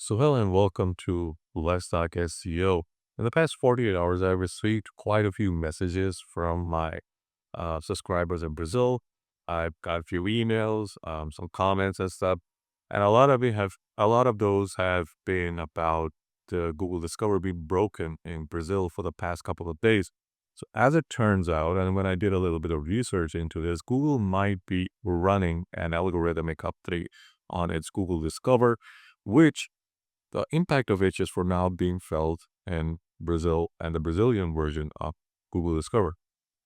So hello and welcome to Let's Talk SEO. In the past 48 hours, I've received quite a few messages from my subscribers in Brazil. I've got a few emails, some comments and stuff, and a lot of those have been about the Google Discover being broken in Brazil for the past couple of days. So as it turns out, and when I did a little bit of research into this, Google might be running an algorithmic update on its Google Discover, which the impact of which is for now being felt in Brazil and the Brazilian version of Google Discover.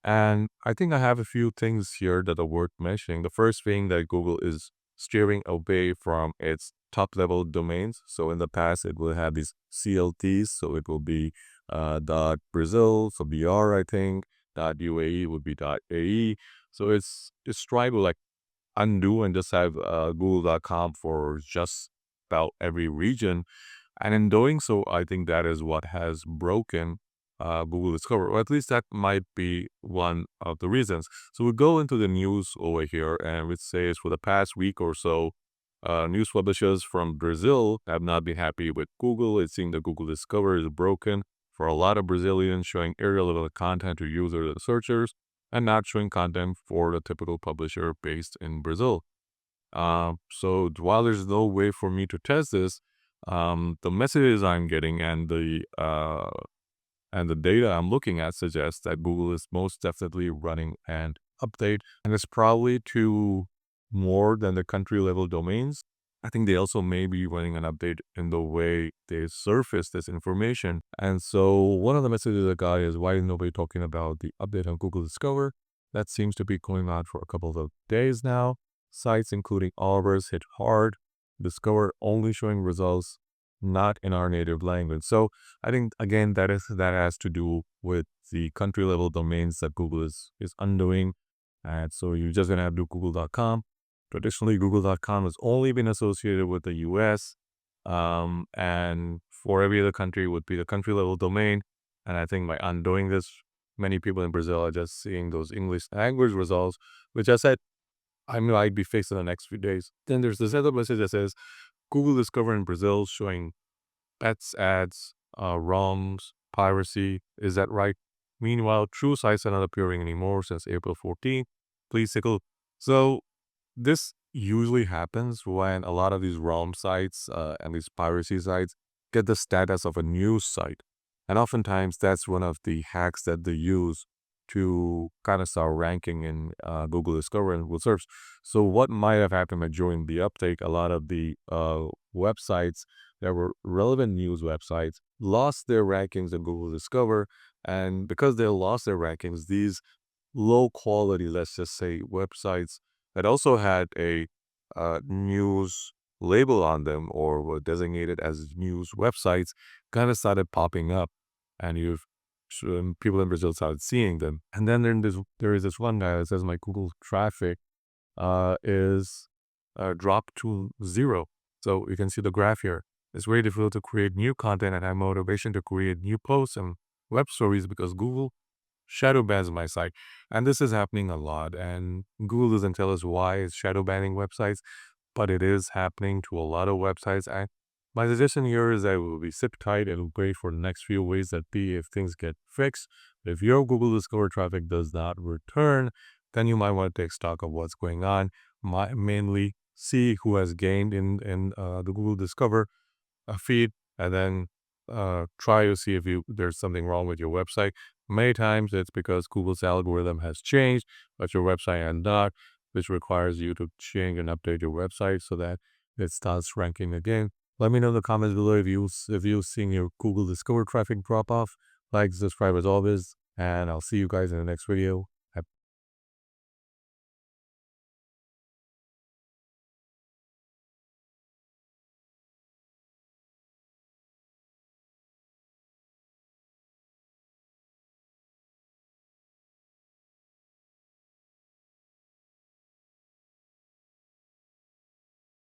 And I think I have a few things here that are worth mentioning. The first thing that Google is steering away from its top level domains. So in the past, it will have these CLTs. So it will be dot Brazil, so BR, I think. Dot UAE would be dot AE. So it's trying to like undo and just have google.com for just about every region. And in doing so, I think that is what has broken Google Discover, or at least that might be one of the reasons. So we go into the news over here, and it says for the past week or so, news publishers from Brazil have not been happy with Google. It seems that Google Discover is broken for a lot of Brazilians, showing irrelevant content to users and searchers, and not showing content for the typical publisher based in Brazil. So while there's no way for me to test this, the messages I'm getting and the data I'm looking at suggests that Google is most definitely running an update, and it's probably to more than the country level domains. I think they also may be running an update in the way they surface this information. And so one of the messages I got is, why is nobody talking about the update on Google Discover? That seems to be going on for a couple of days now. Sites including Oliver's hit hard. Discover only showing results not in our native language. So I think again that has to do with the country level domains that Google is undoing. And so you're just gonna have to do google.com. Traditionally, google.com has only been associated with the US. And for every other country would be the country level domain. And I think by undoing this, many people in Brazil are just seeing those English language results, which I said I might be facing the next few days. Then there's this other message that says Google Discover in Brazil showing pets ads, ROMs, piracy. Is that right? Meanwhile, true sites are not appearing anymore since April 14th. Please take a look. So this usually happens when a lot of these ROM sites and these piracy sites get the status of a news site. And oftentimes that's one of the hacks that they use to kind of start ranking in Google Discover and Google Search. So what might have happened during the uptake, a lot of the websites that were relevant news websites lost their rankings in Google Discover. And because they lost their rankings, these low quality, let's just say, websites that also had a news label on them or were designated as news websites kind of started popping up, and people in Brazil started seeing them. And then there is this one guy that says my Google traffic is dropped to 0. So you can see the graph here. It's very difficult to create new content and have motivation to create new posts and web stories because Google shadow bans my site. And this is happening a lot. And Google doesn't tell us why it's shadow banning websites, but it is happening to a lot of websites. And my suggestion here is that we'll be sit tight and wait for the next few ways that be if things get fixed. If your Google Discover traffic does not return, then you might want to take stock of what's going on. Mainly see who has gained in the Google Discover feed, and then try to see if there's something wrong with your website. Many times it's because Google's algorithm has changed, but your website has not, which requires you to change and update your website so that it starts ranking again. Let me know in the comments below if you've seen your Google Discover traffic drop off. Like, subscribe as always, and I'll see you guys in the next video.